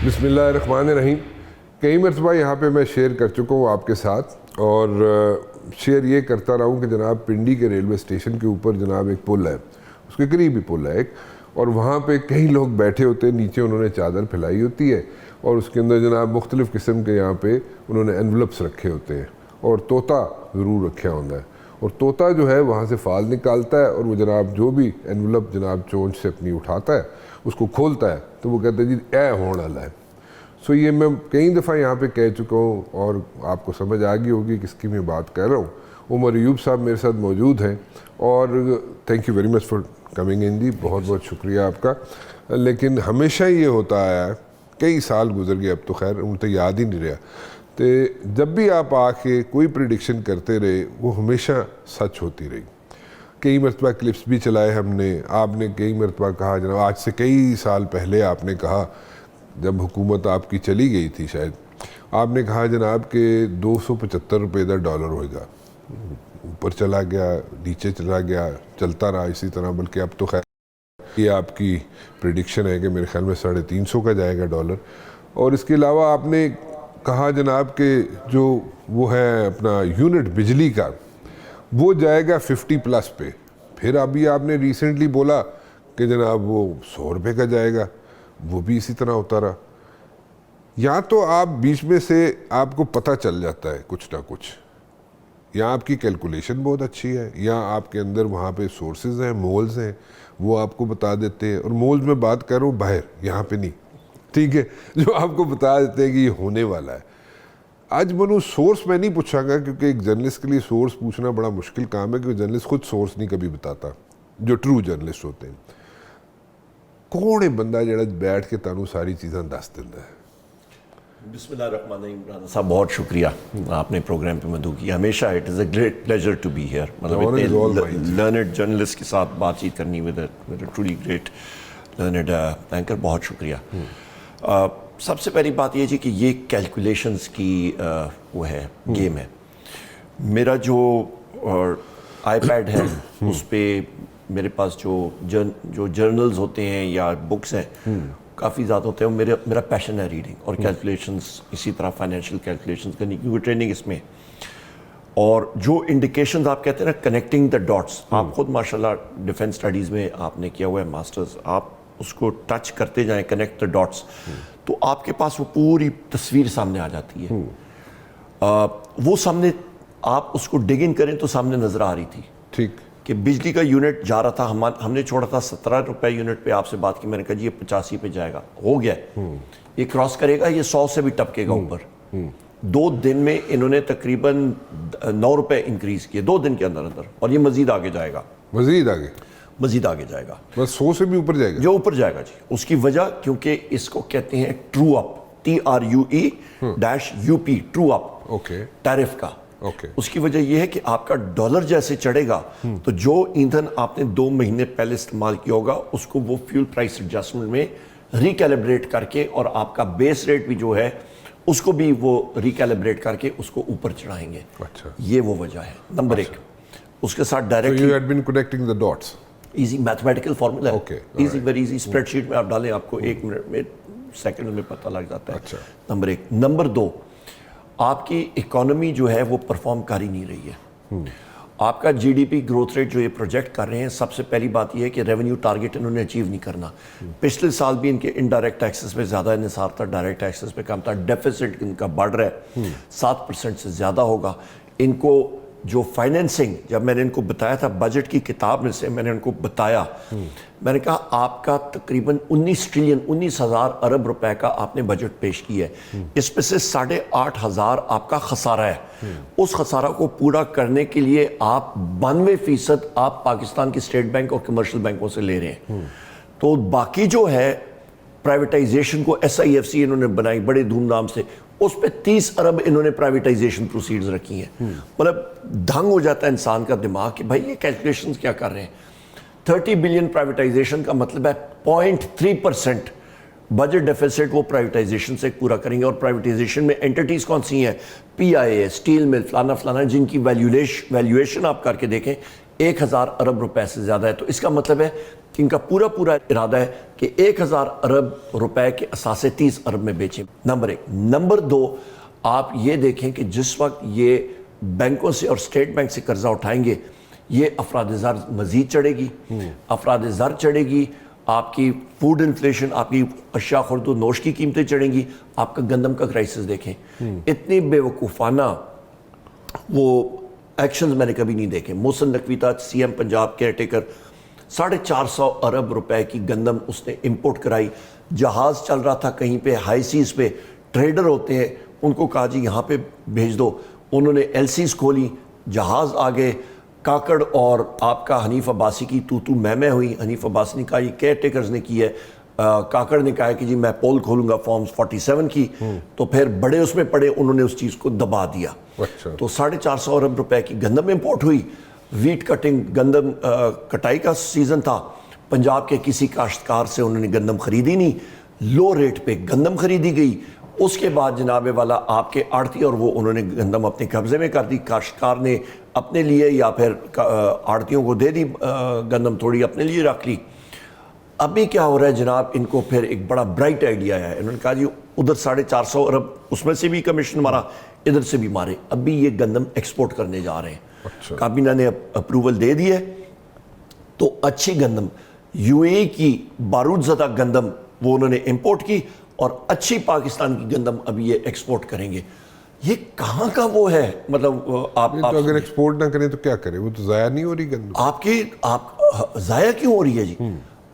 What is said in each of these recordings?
بسم اللہ الرحمن الرحیم. کئی مرتبہ یہاں پہ میں شیئر کر چکا ہوں آپ کے ساتھ, اور شیئر یہ کرتا رہا ہوں کہ جناب پنڈی کے ریلوے اسٹیشن کے اوپر جناب ایک پل ہے, اس کے قریب ہی پل ہے ایک, اور وہاں پہ کئی لوگ بیٹھے ہوتے ہیں, نیچے انہوں نے چادر پھیلائی ہوتی ہے, اور اس کے اندر جناب مختلف قسم کے یہاں پہ انہوں نے انولپس رکھے ہوتے ہیں, اور طوطا ضرور رکھا ہوتا ہے, اور طوطا جو ہے وہاں سے فال نکالتا ہے, اور وہ جناب جو بھی انولپ جناب چونچ سے اپنی اٹھاتا ہے اس کو کھولتا ہے تو وہ کہتا ہے جی اے ہون والا ہے. سو یہ میں کئی دفعہ یہاں پہ کہہ چکا ہوں, اور آپ کو سمجھ آ گئی ہوگی کس کی میں بات کر رہا ہوں. عمر ایوب صاحب میرے ساتھ موجود ہیں, اور thank you very much for coming in. جی بہت بہت شکریہ آپ کا. لیکن ہمیشہ یہ ہوتا آیا ہے, کئی سال گزر گئے, اب تو خیر ان تو یاد ہی نہیں رہا, تو جب بھی آپ آ کے کوئی پریڈکشن کرتے رہے وہ ہمیشہ سچ ہوتی رہی. کئی مرتبہ کلپس بھی چلائے ہم نے, آپ نے کئی مرتبہ کہا جناب, آج سے کئی سال پہلے آپ نے کہا, جب حکومت آپ کی چلی گئی تھی شاید, آپ نے کہا جناب کہ 275 روپے کا ڈالر ہوئے گا. اوپر چلا گیا, نیچے چلا گیا, چلتا رہا اسی طرح, بلکہ اب تو خیر یہ آپ کی پریڈکشن ہے کہ میرے خیال میں 350 کا جائے گا ڈالر. اور اس کے علاوہ آپ نے کہا جناب کہ جو وہ ہے اپنا یونٹ بجلی کا, وہ جائے گا 50+ پہ. پھر ابھی آپ نے ریسنٹلی بولا کہ جناب وہ 100 روپے کا جائے گا, وہ بھی اسی طرح ہوتا رہا. یا تو آپ بیچ میں سے آپ کو پتہ چل جاتا ہے کچھ نہ کچھ, یا آپ کی کیلکولیشن بہت اچھی ہے, یا آپ کے اندر وہاں پہ سورسز ہیں, مولز ہیں, وہ آپ کو بتا دیتے ہیں. اور مولز میں بات کر رہا ہوں باہر, یہاں پہ نہیں, ٹھیک ہے, جو آپ کو بتا دیتے ہیں کہ یہ ہونے والا ہے. آج بنو سورس میں نہیں پوچھا گا, کیونکہ ایک جرنلسٹ کے لیے سورس پوچھنا بڑا مشکل کام ہے, کیونکہ جرنلسٹ خود سورس نہیں کبھی بتاتا, جو ٹرو جرنلسٹ ہوتے ہیں. کون ہے بندہ جڑا بیٹھ کے تانوں ساری چیزاں دس دیتا ہے؟ بسم اللہ الرحمن الرحیم. رانا صاحب بہت شکریہ, آپ نے پروگرام پہ مدعو کیا. ہمیشہ it is a great pleasure to be here. مطلب لرنڈ جرنلسٹ کے ساتھ بات چیت کرنی with a truly great learned anchor. بہت شکریہ. سب سے پہلی بات یہ جی کہ یہ کیلکولیشنز کی وہ ہے گیم ہے. میرا جو آئی پیڈ ہے اس پہ میرے پاس جو جرنلز ہوتے ہیں یا بکس ہیں کافی زیادہ ہوتے ہیں. میرا پیشن ہے ریڈنگ اور کیلکولیشنز, اسی طرح فائنینشیل کیلکولیشنز کرنی, کیونکہ ٹریننگ اس میں. اور جو انڈیکیشنز آپ کہتے ہیں نا, کنیکٹنگ دا ڈاٹس, آپ خود ماشاءاللہ ڈیفینس اسٹڈیز میں آپ نے کیا ہوا ہے ماسٹرز, آپ اس کو ٹچ کرتے جائیں, کنیکٹ دا ڈاٹس, تو آپ کے پاس وہ پوری تصویر سامنے آ جاتی ہے. وہ سامنے آپ اس کو ڈگ ان کریں تو سامنے نظر آ رہی تھی. ٹھیک, کہ بجلی کا یونٹ جا رہا تھا, ہم نے چھوڑا تھا 17 روپے یونٹ پہ, آپ سے بات کی, میں نے کہا جی یہ 85 پہ جائے گا, ہو گیا, یہ کراس کرے گا, یہ 100 سے بھی ٹپکے گا اوپر. 2 دن میں انہوں نے تقریباً 9 روپے انکریز کیے 2 دن کے اندر, اور یہ مزید آگے جائے گا, مزید آگے جائے گا, بس 100 سے بھی اوپر جائے گا, جو اوپر جائے گا جی. اس کی وجہ کیونکہ اس کو کہتے ہیں ٹرو اپ, TRUE-UP, ٹرو اپ, اوکے, ٹیرف کا. اوکے. اس کی وجہ یہ ہے کہ آپ کا ڈالر جیسے چڑھے گا تو جو ایندھن آپ نے 2 مہینے پہلے استعمال کیا ہوگا اس کو وہ فیول پرائس ایڈجسٹمنٹ میں ریکیلیبریٹ کر کے, اور آپ کا بیس ریٹ بھی جو ہے اس کو بھی وہ ریکیلیبریٹ کر کے اس کو اوپر چڑھائیں گے. اچھا, یہ وہ وجہ ہے نمبر 1. اس کے ساتھ directly you had been connecting the dots. Easy mathematical formula ہے, Okay, easy very easy. Spread sheet میں آپ ڈالیں, آپ کو 1 منٹ میں, سیکنڈ میں پتہ لگ جاتا ہے. اچھا, نمبر 1. نمبر 2, آپ کی اکانومی جو ہے وہ پرفارم کر ہی نہیں رہی ہے. آپ کا G D P growth rate جو یہ پروجیکٹ کر رہے ہیں, سب سے پہلی بات یہ ہے کہ ریونیو ٹارگٹ انہوں نے اچیو نہیں کرنا. پچھلے سال بھی ان کے انڈائریکٹ ٹیکسز پہ زیادہ انحصار تھا, ڈائریکٹ ٹیکسز پہ کم تھا. ڈیفیسٹ ان کا بڑھ رہا ہے, 7% سے زیادہ ہوگا. ان کو جو فائنینسنگ, جب میں نے ان کو بتایا تھا بجٹ کی کتاب میں سے, میں نے ان کو بتایا, میں نے کہا آپ کا تقریباً 19,000 ارب روپے کا آپ نے بجٹ پیش کیا ہے, اس پہ سے 8,500 آپ کا خسارہ ہے. اس خسارہ کو پورا کرنے کے لیے آپ 92% آپ پاکستان کی اسٹیٹ بینک اور کمرشل بینکوں سے لے رہے ہیں. تو باقی جو ہے پرائیویٹائزیشن کو SIFC انہوں نے بنائی بڑے دھوم دھام سے, اس پہ 30 ارب انہوں نے پرائیویٹائزیشن پروسیڈز رکھی ہیں. مطلب دھنگ ہو جاتا ہے انسان کا دماغ کہ بھائی یہ کیلکولیشنز کیا کر رہے ہیں. 30 بلین پرائیویٹائزیشن کا مطلب ہے 0.3% بجٹ ڈیفیسٹ وہ پرائیویٹائزیشن سے پورا کریں گے. اور پرائیویٹائزیشن میں انٹیٹیز کون سی ہیں, PIA, اسٹیل مل, فلانا فلانا, جن کی ویلیویشن آپ کر کے دیکھیں 1,000 ارب روپے سے زیادہ ہے. تو اس کا مطلب ہے کہ ان کا پورا پورا ارادہ ہے کہ 1000 ارب روپے کے اثاثے 30 ارب میں بیچیں. نمبر 1. نمبر 2, آپ یہ دیکھیں کہ جس وقت یہ بینکوں سے اور اسٹیٹ بینک سے قرضہ اٹھائیں گے, یہ افراد زر مزید چڑھے گی, افراد زر چڑھے گی, آپ کی فوڈ انفلیشن, آپ کی اشیاء خورد و نوش کی قیمتیں چڑھیں گی, آپ کا گندم کا کرائسس دیکھیں. اتنی بے وقوفانہ وہ ایکشنز میں نے کبھی نہیں دیکھے. محسن نقوی تھا C M Punjab caretaker, 450 ارب روپے کی گندم اس نے امپورٹ کرائی. جہاز چل رہا تھا کہیں پہ ہائی سیز پہ, ٹریڈر ہوتے ہیں, ان کو کہا جی یہاں پہ بھیج دو, انہوں نے ایل سیز کھولی, جہاز آگے. کاکڑ اور آپ کا حنیف عباسی کی تو میں ہوئی. حنیف عباسی نے کہا یہ کیئر ٹیکرز نے کی ہے, کاکڑ نے کہا کہ جی میں پول کھولوں گا فارمز 47 کی, تو پھر بڑے اس میں پڑے, انہوں نے اس چیز کو دبا دیا. تو 450 ارب روپے کی گندم امپورٹ ہوئی. ویٹ کٹنگ, گندم کٹائی کا سیزن تھا, پنجاب کے کسی کاشتکار سے انہوں نے گندم خریدی نہیں, لو ریٹ پہ گندم خریدی گئی. اس کے بعد جناب والا آپ کے آڑتی اور وہ انہوں نے گندم اپنے قبضے میں کر دی. کاشتکار نے اپنے لیے یا پھر آڑتیوں کو دے دی گندم, تھوڑی اپنے لیے رکھ لی. ابھی کیا ہو رہا ہے جناب, ان کو پھر ایک بڑا برائٹ آئیڈیا ہے. انہوں نے کہا جی ادھر 450 ارب اس میں سے بھی کمیشن مارا, ادھر سے بھی مارے. ابھی یہ گندم ایکسپورٹ کرنے جا رہے ہیں. کابینہ نے اپروول دے دی ہے, تو اچھی گندم یو اے کی بارود زدہ گندم وہ انہوں نے امپورٹ کی, اور اچھی پاکستان کی گندم ابھی یہ ایکسپورٹ کریں گے. یہ کہاں کا وہ ہے, مطلب آپ تو اگر ایکسپورٹ نہ کریں تو کیا کریں, وہ تو ضائع نہیں ہو رہی گندم. آپ ضائع کیوں ہو رہی ہے جی؟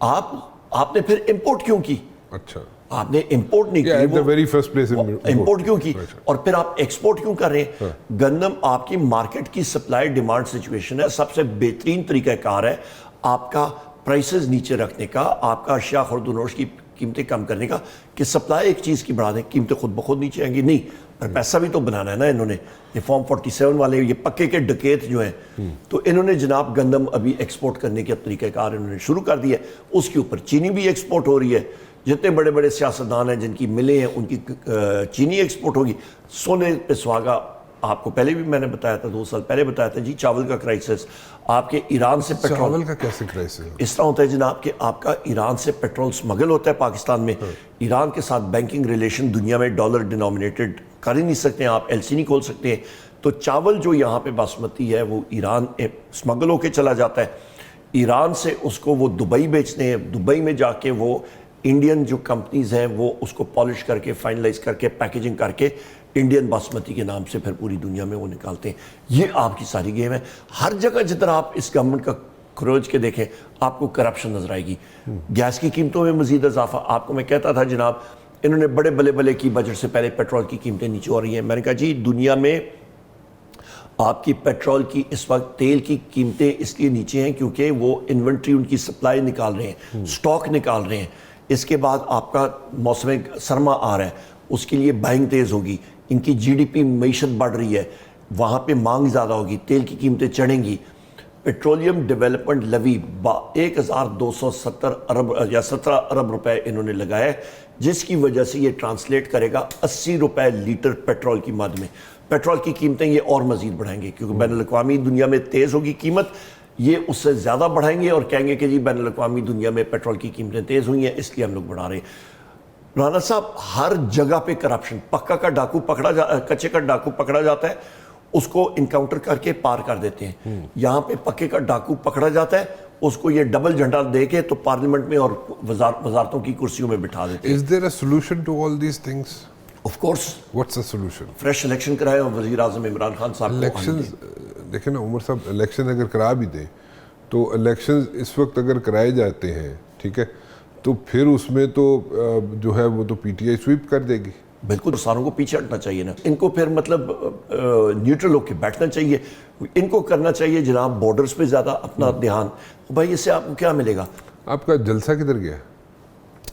آپ نے پھر امپورٹ کیوں کی؟ اچھا, آپ نے امپورٹ نہیں کی, امپورٹ کیوں کی, اور پھر آپ ایکسپورٹ کیوں کر رہے ہیں؟ گندم آپ کی مارکیٹ کی سپلائی ڈیمانڈ سچویشن ہے. سب سے بہترین طریقہ کار ہے آپ کا پرائسز نیچے رکھنے کا, آپ کا اشیاء خورد و نوش کی قیمتیں کم کرنے کا, کہ سپلائی ایک چیز کی بڑھا دیں, قیمتیں خود بخود نیچے آئیں گی. نہیں, پر پیسہ بھی تو بنانا ہے نا انہوں نے. یہ فارم 47 والے یہ پکے کے ڈکیت جو ہیں, تو انہوں نے جناب گندم ابھی ایکسپورٹ کرنے کے طریقہ کار انہوں نے شروع کر دیا ہے. اس کے اوپر چینی بھی ایکسپورٹ ہو رہی ہے. جتنے بڑے بڑے سیاستدان ہیں جن کی ملیں ہیں ان کی چینی ایکسپورٹ ہوگی. سونے پہ سہاگا, آپ کو پہلے بھی میں نے بتایا تھا, 2 سال پہلے بتایا تھا جی. چاول کا کرائسس, آپ کے ایران سے پیٹرول, چاول کا کیسے کرائسس؟ اس طرح ہوتا ہے جناب کہ آپ کا ایران سے پیٹرول سمگل ہوتا ہے پاکستان میں. ایران کے ساتھ بینکنگ ریلیشن دنیا میں ڈالر ڈینومینیٹڈ کر ہی نہیں سکتے ہیں, آپ ایل سی نہیں کھول سکتے ہیں. تو چاول جو یہاں پہ باسمتی ہے وہ ایران سمگل ہو کے چلا جاتا ہے. ایران سے اس کو وہ دبئی بیچتے ہیں. دبئی میں جا کے وہ انڈین جو کمپنیز ہیں وہ اس کو پالش کر کے, فائنلائز کر کے, پیکیجنگ کر کے انڈین باسمتی کے نام سے پھر پوری دنیا میں وہ نکالتے ہیں. یہ آپ کی ساری گیم ہے. ہر جگہ جدھر آپ اس گورنمنٹ کا کھروج کے دیکھیں آپ کو کرپشن نظر آئے گی. گیس کی قیمتوں میں مزید اضافہ. آپ کو میں کہتا تھا جناب, انہوں نے بڑے بلے کی بجٹ سے پہلے پیٹرول کی قیمتیں نیچے ہو رہی ہیں. میں نے کہا جی دنیا میں آپ کی پیٹرول کی اس وقت تیل کی قیمتیں اس لیے نیچے ہیں کیونکہ وہ انوینٹری ان کی سپلائی نکال رہے ہیں, سٹاک نکال رہے ہیں. اس کے بعد آپ کا موسم سرما آ رہا ہے, اس کے لیے بائنگ تیز ہوگی. ان کی جی ڈی پی معیشت بڑھ رہی ہے, وہاں پہ مانگ زیادہ ہوگی, تیل کی قیمتیں چڑھیں گی. پیٹرولیم ڈیولپمنٹ لیوی 1270 ارب یا 17 ارب روپے انہوں نے لگایا, جس کی وجہ سے یہ ٹرانسلیٹ کرے گا 80 روپے لیٹر پیٹرول کی مد میں. پیٹرول کی قیمتیں یہ اور مزید بڑھائیں گے کیونکہ بین الاقوامی دنیا میں تیز ہوگی قیمت, یہ اس سے زیادہ بڑھائیں گے اور کہیں گے کہ جی بین الاقوامی دنیا میں پیٹرول کی قیمتیں تیز ہوئی ہیں اس لیے ہم لوگ بڑھا رہے ہیں. رانا صاحب, ہر جگہ پہ کرپشن. پکا کا ڈاکو کچے کا ڈاکو پکڑا جاتا ہے, اس کو انکاؤنٹر کر کے پار کر دیتے ہیں. یہاں پہ پکے کا ڈاکو پکڑا جاتا ہے, اس کو یہ ڈبل جھنڈا دے کے تو پارلیمنٹ میں اور وزارتوں کی کرسیوں میں بٹھا دیتے ہیں. Is there a solution to all these things? Of course. What's the solution? Fresh election کرائے اور وزیر اعظم عمران خان صاحب الیکشنز دیکھیں نا عمر صاحب, الیکشن اگر کرا بھی دیں تو الیکشنز اس وقت اگر کرائے جاتے ہیں, ٹھیک ہے, تو پھر اس میں تو جو ہے وہ تو پی ٹی آئی سویپ کر دے گی. بالکل, ساروں کو پیچھے ہٹنا چاہیے نا. ان کو پھر مطلب نیوٹرل ہو کے بیٹھنا چاہیے. ان کو کرنا چاہیے جناب بارڈرز پہ زیادہ اپنا دھیان. بھائی اس سے آپ کو کیا ملے گا؟ آپ کا جلسہ کدھر گیا؟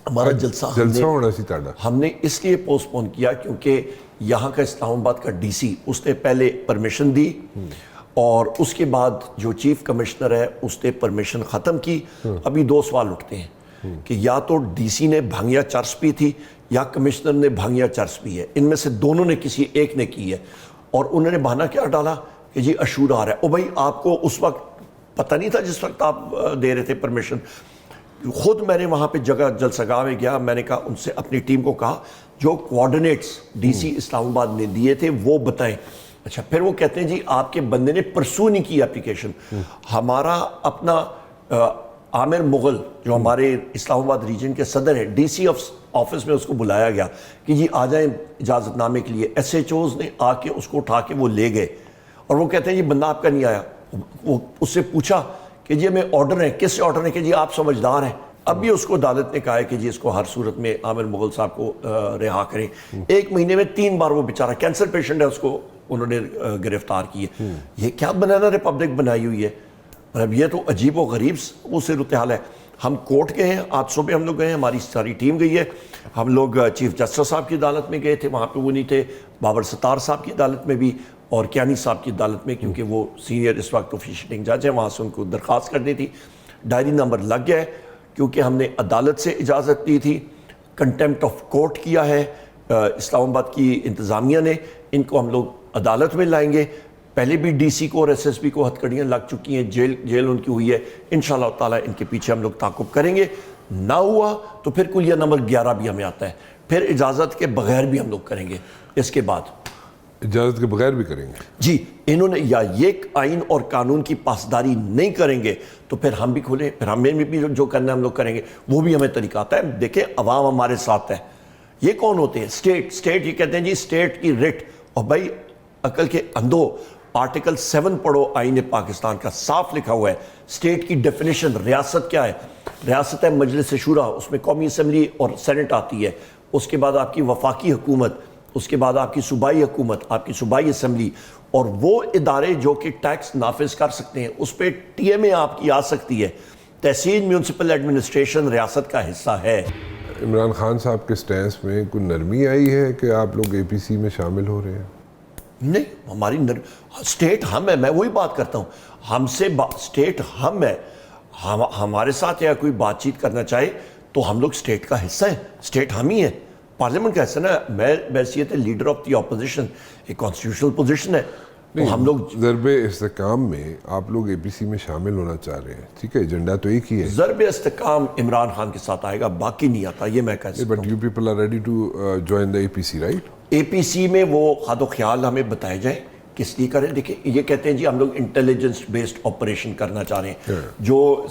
ہمارا جلسہ ہونا سی تاڑا ہم نے اس لیے پوسٹ پون کیا کیونکہ یہاں کا اسلام آباد کا ڈی سی اس نے پہلے پرمیشن دی اور اس کے بعد جو چیف کمشنر ہے اس نے پرمیشن ختم کی. ابھی 2 سوال اٹھتے ہیں کہ یا تو ڈی سی نے بھانگیا چرس پی تھی یا کمشنر نے بھانگیا چرس پی ہے. ان میں سے دونوں نے کسی ایک نے کی ہے. اور انہوں نے بہانہ کیا ڈالا کہ جی اشور آ رہا ہے. او بھائی آپ کو اس وقت پتہ نہیں تھا جس وقت آپ دے رہے تھے پرمیشن. خود میں نے وہاں پہ جگہ جلسگاہ میں گیا, میں نے کہا ان سے, اپنی ٹیم کو کہا جو کوآرڈینیٹس ڈی سی اسلام آباد نے دیے تھے وہ بتائیں. اچھا, پھر وہ کہتے ہیں جی آپ کے بندے نے پرسو نہیں کی اپلیکیشن. ہمارا اپنا عامر مغل جو ہمارے اسلام آباد ریجن کے صدر ہیں, ڈی سی آفس میں اس کو بلایا گیا کہ جی آ جائیں اجازت نامے کے لیے. ایس ایچ اوز نے آ کے اس کو اٹھا کے وہ لے گئے, اور وہ کہتے ہیں جی بندہ آپ کا نہیں آیا. وہ اس سے پوچھا کہ جی ہمیں آرڈر ہے, کس سے آرڈر ہے, کہ جی آپ سمجھدار ہیں. اب بھی اس کو عدالت نے کہا ہے کہ جی اس کو ہر صورت میں عامر مغل صاحب کو رہا کریں. 1 مہینے میں 3 بار وہ بیچارہ کینسر پیشنٹ ہے, اس کو انہوں نے گرفتار کی ہے. یہ کیا بنانا ریپبلک بنائی ہوئی ہے؟ اب یہ تو عجیب و غریب وہ صورتحال ہے. ہم کورٹ گئے ہیں, آج صبح ہم لوگ گئے ہیں, ہماری ساری ٹیم گئی ہے. ہم لوگ چیف جسٹس صاحب کی عدالت میں گئے تھے, وہاں پہ وہ نہیں تھے. بابر ستار صاحب کی عدالت میں بھی, اور کیانی صاحب کی عدالت میں, کیونکہ وہ سینئر اس وقت آفیشیٹنگ جج ہیں, وہاں سے ان کو درخواست کرنی تھی. ڈائری نمبر لگ گیا ہے, کیونکہ ہم نے عدالت سے اجازت دی تھی. کنٹیمپٹ آف کورٹ کیا ہے اسلام آباد کی انتظامیہ نے. ان کو ہم لوگ عدالت میں لائیں گے. پہلے بھی ڈی سی کو اور ایس ایس پی کو ہتھکڑیاں لگ چکی ہیں, جیل ان کی ہوئی ہے. انشاءاللہ تعالیٰ ان کے پیچھے ہم لوگ تعاقب کریں گے. نہ ہوا تو پھر کلیہ نمبر 11 بھی ہمیں آتا ہے, پھر اجازت کے بغیر بھی ہم لوگ کریں گے. اس کے بعد اجازت کے بغیر بھی کریں گے جی. انہوں نے یا یہ آئین اور قانون کی پاسداری نہیں کریں گے تو پھر ہم بھی کھولیں, پھر ہمیں بھی جو کرنا ہے ہم لوگ کریں گے. وہ بھی ہمیں طریقہ آتا ہے. دیکھیں عوام ہمارے ساتھ ہے. یہ کون ہوتے ہیں؟ اسٹیٹ. یہ کہتے ہیں جی اسٹیٹ کی رٹ. اور بھائی عقل کے اندھو, آرٹیکل 7 پڑھو آئین پاکستان کا, صاف لکھا ہوا ہے اسٹیٹ کی ڈیفینیشن. ریاست کیا ہے؟ ریاست ہے مجلس شورا, اس میں قومی اسمبلی اور سینٹ آتی ہے. اس کے بعد آپ کی وفاقی حکومت, اس کے بعد آپ کی صوبائی حکومت, آپ کی صوبائی اسمبلی, اور وہ ادارے جو کہ ٹیکس نافذ کر سکتے ہیں. اس پہ ٹی ایم اے آپ کی آ سکتی ہے. تحصیل میونسپل ایڈمنسٹریشن ریاست کا حصہ ہے. عمران خان صاحب کے سٹینس میں کوئی نرمی آئی ہے کہ آپ لوگ اے پی سی میں شامل ہو رہے ہیں؟ نہیں, ہماری اسٹیٹ ہم ہے. میں وہی بات کرتا ہوں, ہم سے اسٹیٹ ہم ہے. ہمارے ساتھ یا کوئی بات چیت کرنا چاہے تو ہم لوگ اسٹیٹ کا حصہ ہیں. اسٹیٹ ہم ہی ہیں, پارلیمنٹ کا حصہ نا. میں بحیثیت لیڈر آف دی اپوزیشن, ایک کانسٹیٹیوشنل پوزیشن ہے. تو ہم لوگ ضرب استحکام میں آپ لوگ اے پی سی میں شامل ہونا چاہ رہے ہیں, ٹھیک ہے, ایجنڈا تو ایک ہی ہے. ضرب استحکام عمران خان کے ساتھ آئے گا, باقی نہیں آتا, یہ میں کہہ سکتا ہوں. But you people are ready to join the A P C, right? A P C میں وہ خد و خیال ہمیں بتائے جائیں کس لیے کریں. دیکھیں یہ کہتے ہیں جی ہم لوگ انٹیلیجنس بیسڈ آپریشن کرنا چاہ رہے ہیں. جو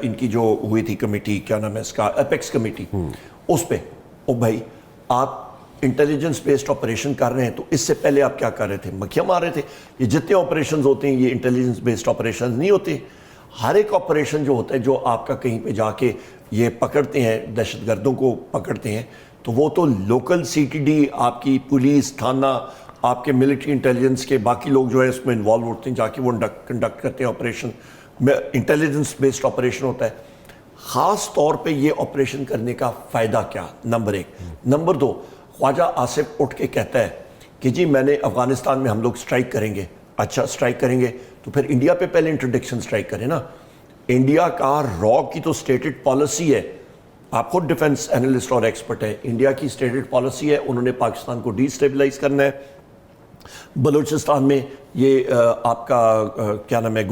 ان کی جو ہوئی تھی کمیٹی, کیا نام ہے اس کا, اپیکس کمیٹی, اس پہ او بھائی آپ انٹیلیجنس بیسڈ آپریشن کر رہے ہیں تو اس سے پہلے آپ کیا کر رہے تھے؟ مکھیاں مار رہے تھے. یہ جتنے آپریشنز ہوتے ہیں یہ انٹیلیجنس بیسڈ آپریشنز نہیں ہوتے. ہر ایک آپریشن جو ہوتا ہے, جو آپ کا کہیں پہ جا کے یہ پکڑتے ہیں, دہشت گردوں کو پکڑتے ہیں, تو وہ تو لوکل سی ٹی ڈی, آپ کی پولیس تھانہ, آپ کے ملٹری انٹیلیجنس کے باقی لوگ جو ہے اس میں انوالو ہوتے ہیں, جا کے وہ کنڈکٹ کرتے ہیں آپریشن. انٹیلیجنس بیسڈ آپریشن ہوتا ہے. خاص طور پہ یہ آپریشن کرنے کا فائدہ کیا؟ نمبر 1. نمبر 2, خواجہ آصف اٹھ کے کہتا ہے کہ جی میں نے افغانستان میں ہم لوگ سٹرائک کریں گے. اچھا سٹرائک کریں گے تو پھر انڈیا پہ پہلے انٹرڈکشن سٹرائک کریں نا. انڈیا کا را کی تو اسٹیٹڈ پالیسی ہے, آپ خود ڈیفنس اینالسٹ اور ایکسپرٹ ہیں. انڈیا کی اسٹیٹڈ پالیسی ہے, انہوں نے پاکستان کو ڈی اسٹیبلائز کرنا ہے. بلوچستان میں یہ آپ کا کیا نام ہے,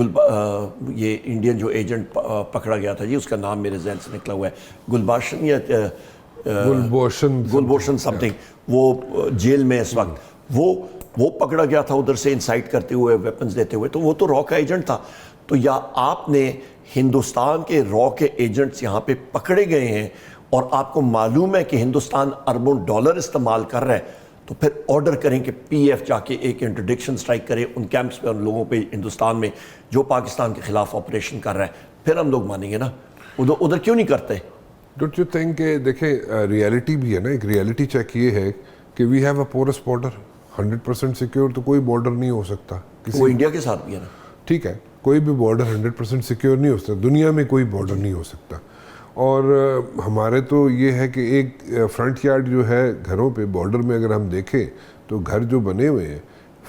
یہ انڈین جو ایجنٹ پکڑا گیا تھا جی, اس کا نام میرے ذہن سے نکلا ہوا ہے, گلباشن یا گلبوشن سم تھنگ, وہ جیل میں اس وقت. وہ پکڑا گیا تھا ادھر سے انسائٹ کرتے ہوئے, ویپنز دیتے ہوئے, تو وہ تو را کا ایجنٹ تھا. تو یا آپ نے ہندوستان کے را کے ایجنٹس یہاں پہ پکڑے گئے ہیں اور آپ کو معلوم ہے کہ ہندوستان اربوں ڈالر استعمال کر رہا ہے, تو پھر آرڈر کریں کہ پی ایف جا کے ایک انٹرڈکشن سٹرائک کرے ان کیمپس پہ, ان لوگوں پہ ہندوستان میں جو پاکستان کے خلاف آپریشن کر رہا ہے. پھر ہم لوگ مانیں گے نا. ادھر کیوں نہیں کرتے؟ ڈونٹ یو تھنک کہ دیکھیں ریئلٹی بھی ہے نا, ایک ریئلٹی چیک یہ ہے کہ we have a porous border, 100% secure تو کوئی بارڈر نہیں ہو سکتا. وہ انڈیا کے ساتھ بھی ہے نا. ٹھیک ہے, کوئی بھی بارڈر 100% سیکیور نہیں ہو سکتا, دنیا میں کوئی بارڈر نہیں ہو سکتا. اور ہمارے تو یہ ہے کہ ایک فرنٹ یارڈ جو ہے گھروں پہ بارڈر میں, اگر ہم دیکھیں تو گھر جو بنے ہوئے ہیں,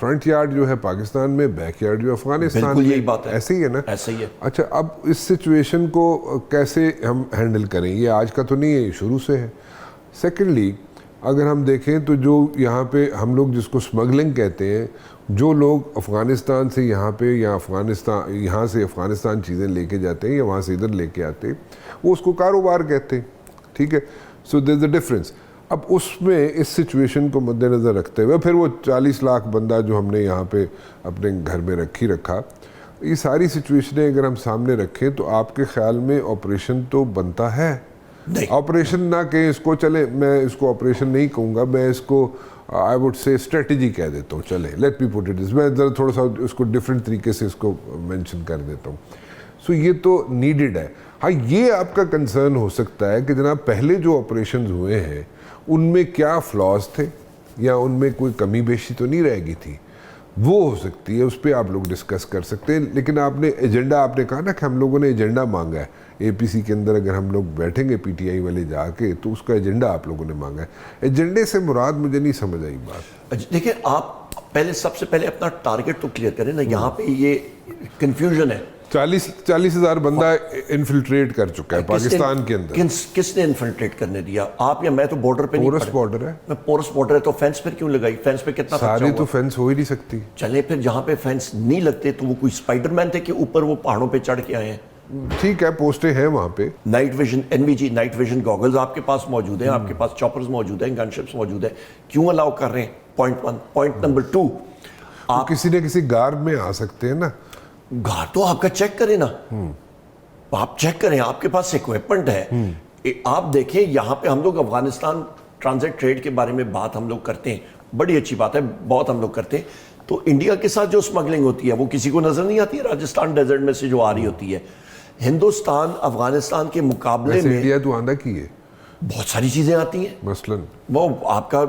فرنٹ یارڈ جو ہے پاکستان میں, بیک یارڈ جو افغانستان میں, یہی بات ہے. ایسے ہی ہے نا. ایسے ہی ہے. اچھا, اب اس سچویشن کو کیسے ہم ہینڈل کریں؟ یہ آج کا تو نہیں ہے, یہ شروع سے ہے. سیکنڈلی, اگر ہم دیکھیں تو جو یہاں پہ ہم لوگ جس کو اسمگلنگ کہتے ہیں، جو لوگ افغانستان سے یہاں پہ یا یہاں سے افغانستان چیزیں لے کے جاتے ہیں یا وہاں سے ادھر لے کے آتے ہیں، وہ اس کو کاروبار کہتے ہیں. ٹھیک ہے، سو دیر از اے ڈفرینس. اب اس میں اس سچویشن کو مد نظر رکھتے ہوئے پھر وہ 40 لاکھ بندہ جو ہم نے یہاں پہ اپنے گھر میں رکھا، یہ ساری سچویشنیں اگر ہم سامنے رکھیں تو آپ کے خیال میں آپریشن تو بنتا ہے؟ آپریشن نہ کہیں اس کو، چلے میں اس کو آپریشن نہیں کہوں گا، میں اس کو آئی وڈ سے اسٹریٹجی کہہ دیتا ہوں. چلے لیٹ می پٹ اٹ، میں ذرا تھوڑا سا اس کو ڈفرینٹ طریقے سے اس کو مینشن کر دیتا ہوں. سو یہ تو نیڈڈ ہے. ہاں یہ آپ کا کنسرن ہو سکتا ہے کہ جناب پہلے جو آپریشنز ہوئے ہیں ان میں کیا فلاز تھے یا ان میں کوئی کمی بیشی تو نہیں رہ گئی تھی، وہ ہو سکتی ہے، اس پہ آپ لوگ ڈسکس کر سکتے ہیں. لیکن آپ نے ایجنڈا، آپ نے کہا نا کہ ہم لوگوں نے ایجنڈا مانگا ہے اے پی سی کے اندر، اگر ہم لوگ بیٹھیں گے پی ٹی آئی والے جا کے تو اس کا ایجنڈا آپ لوگوں نے مانگا ہے. ایجنڈے سے مراد مجھے نہیں سمجھ آئی بات. دیکھیں آپ پہلے سب سے پہلے اپنا ٹارگٹ تو کلیئر کریں نا. یہاں پہ یہ کنفیوژن ہے. 40 ہزار بندہ انفلٹریٹ کر چکا ہے پاکستان کے اندر. کس نے انفلٹریٹ کرنے دیا؟ آپ یا میں؟ تو بارڈر پہ پورس بارڈر ہے. پورس بارڈر ہے تو فینس پہ کیوں لگائی؟ فینس پہ کتنا ساری تو فینس ہو ہی نہیں سکتی. چلے پھر جہاں پہ فینس نہیں لگتے تو وہ کوئی اسپائڈر مین تھے کہ اوپر وہ پہاڑوں پہ چڑھ کے آئے ہیں؟ ٹھیک ہے، پوسٹیں ہیں وہاں پہ. Night vision NVG night vision goggles آپ کے پاس موجود ہیں، آپ کے پاس چاپرز موجود ہیں، گن شپس موجود ہیں. کیوں الاؤ کر رہے ہیں؟ پوائنٹ 1. پوائنٹ نمبر 2، آپ کسی نہ کسی گارڈ میں آ سکتے ہیں نا. گھر تو آپ کا چیک کریں نا، آپ چیک کریں، آپ کے پاس اکوپمنٹ ہے. آپ دیکھیں یہاں پہ ہم لوگ افغانستان ٹرانزٹ ٹریڈ کے بارے میں بات ہم لوگ کرتے ہیں، بڑی اچھی بات ہے، بہت ہم لوگ کرتے ہیں. تو انڈیا کے ساتھ جو اسمگلنگ ہوتی ہے وہ کسی کو نظر نہیں آتی ہے. راجستھان ڈیزرٹ میں سے جو آ رہی ہوتی ہے، ہندوستان افغانستان کے مقابلے میں انڈیا تو آندہ کی ہے، بہت ساری چیزیں آتی ہیں. مثلاً وہ آپ کا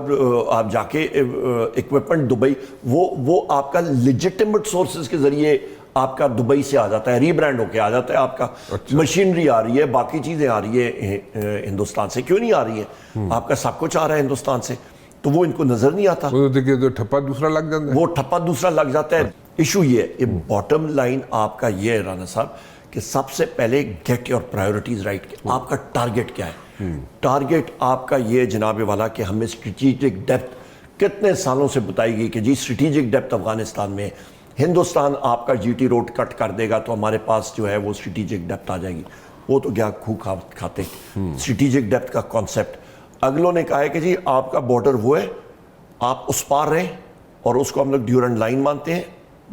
آپ جا کے اکوپمنٹ دبئی، وہ آپ کا لیجٹیمیٹ سورسز کے ذریعے آپ کا دبئی سے آ جاتا ہے، ری برانڈ ہو کے آ جاتا ہے. آپ کا مشینری آ رہی ہے، باقی چیزیں آ رہی ہے ہندوستان سے. کیوں نہیں آ رہی ہے؟ آپ کا سب کچھ آ رہا ہے ہندوستان سے، تو وہ ان کو نظر نہیں آتا. دیکھیے ٹھپا دوسرا لگ جاتا ہے، وہ ٹھپا دوسرا لگ جاتا ہے. ایشو یہ ہے، باٹم لائن آپ کا یہ ہے رانا صاحب کہ سب سے پہلے گیٹ یور پرائیورٹیز رائٹ. آپ کا ٹارگٹ کیا ہے؟ ٹارگٹ آپ کا یہ جناب والا کہ ہمیں اسٹریٹجک ڈیپتھ کتنے سالوں سے بتائی گئی کہ جی اسٹریٹجک ڈیپتھ افغانستان میں. ہندوستان آپ کا جی ٹی روڈ کٹ کر دے گا تو ہمارے پاس جو ہے وہ اسٹریٹجک ڈیپتھ آ جائے گی. وہ تو کیا کھو کھاتے اسٹریٹجک ڈیپتھ کا کانسیپٹ. اگلوں نے کہا ہے کہ جی آپ کا بارڈر وہ ہے، آپ اس پار رہیں، اور اس کو ہم لوگ ڈیورنٹ لائن مانتے ہیں.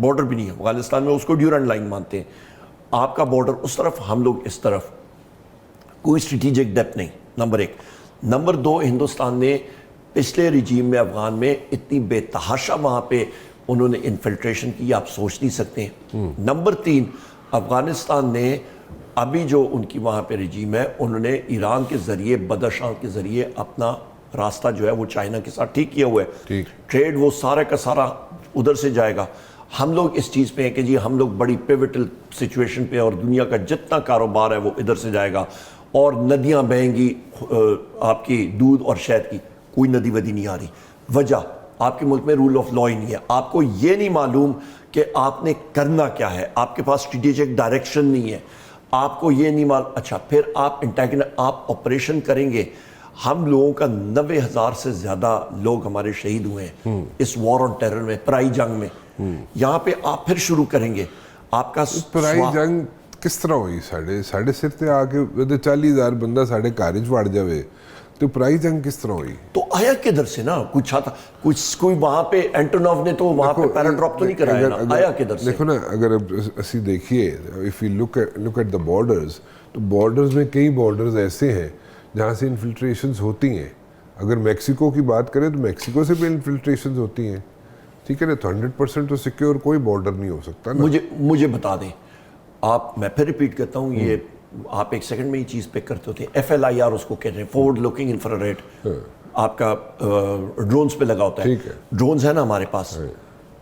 بارڈر بھی نہیں ہے افغانستان میں، اس کو ڈیورنٹ لائن مانتے ہیں. آپ کا بارڈر اس طرف، ہم لوگ اس طرف. کوئی اسٹریٹجک ڈیپتھ نہیں، نمبر 1. نمبر 2، ہندوستان نے پچھلے رجیم میں افغان میں اتنی بے تحاشا وہاں پہ انہوں نے انفلٹریشن کی، آپ سوچ نہیں سکتے ہیں. نمبر 3، افغانستان نے ابھی جو ان کی وہاں پہ رجیم ہے، انہوں نے ایران کے ذریعے، بدخشاں کے ذریعے اپنا راستہ جو ہے وہ چائنا کے ساتھ ٹھیک کیا ہوا ہے. ٹریڈ وہ سارا کا سارا ادھر سے جائے گا. ہم لوگ اس چیز پہ ہیں کہ جی ہم لوگ بڑی پیوٹل سچویشن پہ، اور دنیا کا جتنا کاروبار ہے وہ ادھر سے جائے گا، اور ندیاں بہیں گی آپ کی دودھ اور شہد کی. کوئی ندی ودی نہیں آ رہی. وجہ آپ کے ملک میں رول آف لا ہی نہیں ہے. آپ کو یہ نہیں معلوم کہ آپ نے کرنا کیا ہے، آپ کے پاس اسٹریٹجک ڈائریکشن نہیں ہے، آپ کو یہ نہیں معلوم. اچھا پھر آپ آپ آپریشن کریں گے. ہم لوگوں کا 90,000 سے زیادہ لوگ ہمارے شہید ہوئے ہیں اس وار آن ٹیرر میں، پرائی جنگ میں. یہاں پہ آپ پھر شروع کریں گے. آپ کا پرائی جنگ کس طرح ہوئی؟ ساڑھے سر تے آ کے 40,000 بندہ ساڑھے کارج وڑ جاوے تو پرائی جنگ کس طرح ہوئی؟ تو آیا کدھر سے نا؟ کچھ آتا کوئی وہاں پہ اینٹونوف نے تو وہاں پہ پیراڈراپ تو نہیں کرایا نا. آیا کدھر سے؟ دیکھو نا، اگر اسی دیکھیے if you look at the borders, تو بارڈرز میں کئی بارڈرز ایسے ہیں جہاں سے انفلٹریشنز ہوتی ہیں. اگر میکسیکو کی بات کریں تو میکسیکو سے بھی انفلٹریشنز ہوتی ہیں. ٹھیک ہے نا، تو 100% تو سیکیور کوئی بارڈر نہیں ہو سکتا نا. مجھے بتا دیں آپ، میں پھر ریپیٹ کرتا ہوں، یہ آپ ایک سیکنڈ میں یہ چیز پک کرتے ہوتے ہیں. FLIR اس کو کہتے ہیں، فورورڈ لوکنگ انفراریڈ. آپ کا ڈرونز پہ لگا ہوتا ہے. ڈرونز ہیں نا ہمارے پاس،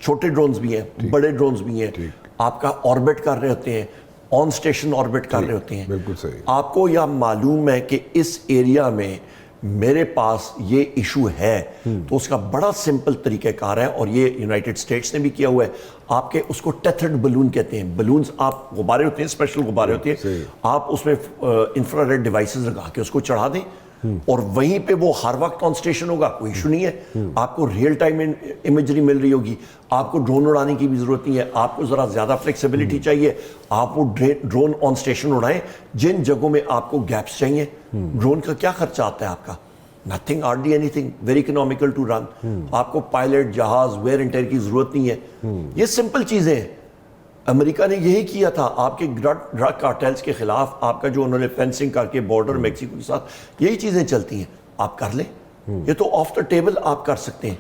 چھوٹے ڈرونز بھی ہیں، بڑے ڈرونز بھی ہیں. آپ کا آربٹ کر رہے ہوتے ہیں، آن اسٹیشن آربٹ کر رہے ہوتے ہیں. بالکل صحیح. آپ کو یہ معلوم ہے کہ اس ایریا میں میرے پاس یہ ایشو ہے، تو اس کا بڑا سمپل طریقہ کار ہے، اور یہ یونائٹڈ اسٹیٹس نے بھی کیا ہوا ہے. آپ کے اس کو ٹیتھرڈ بلون کہتے ہیں. بلونز آپ غبارے ہوتے ہیں، اسپیشل غبارے ہوتے ہیں، آپ اس میں انفرا ریڈ ڈیوائسز لگا کے اس کو چڑھا دیں، اور وہیں پہ وہ ہر وقت آن اسٹیشن ہوگا, کوئی ایشو نہیں ہے. آپ کو ریئل ٹائم امیجری مل رہی ہوگی, آپ کو ڈرون اڑانے کی بھی ضرورت نہیں ہے, آپ کو ذرا زیادہ فلیکسیبلٹی چاہیے, آپ وہ ڈرون آن اسٹیشن اڑائیں جن جگہوں میں آپ کو گیپس چاہیے. ڈرون کا کیا خرچہ آتا ہے آپ کا؟ Nothing, hardly anything, very economical to run. آپ کو پائلٹ, جہاز, ویئر اینڈ ٹیئر کی ضرورت نہیں ہے. یہ سمپل چیزیں ہیں. امریکہ نے یہی کیا تھا آپ کے ڈرگ کارٹیلز کے خلاف, آپ کا جو انہوں نے فینسنگ کر کے بارڈر میکسیکو کے ساتھ, یہی چیزیں چلتی ہیں. آپ کر لیں, یہ تو آف دا ٹیبل آپ کر سکتے ہیں.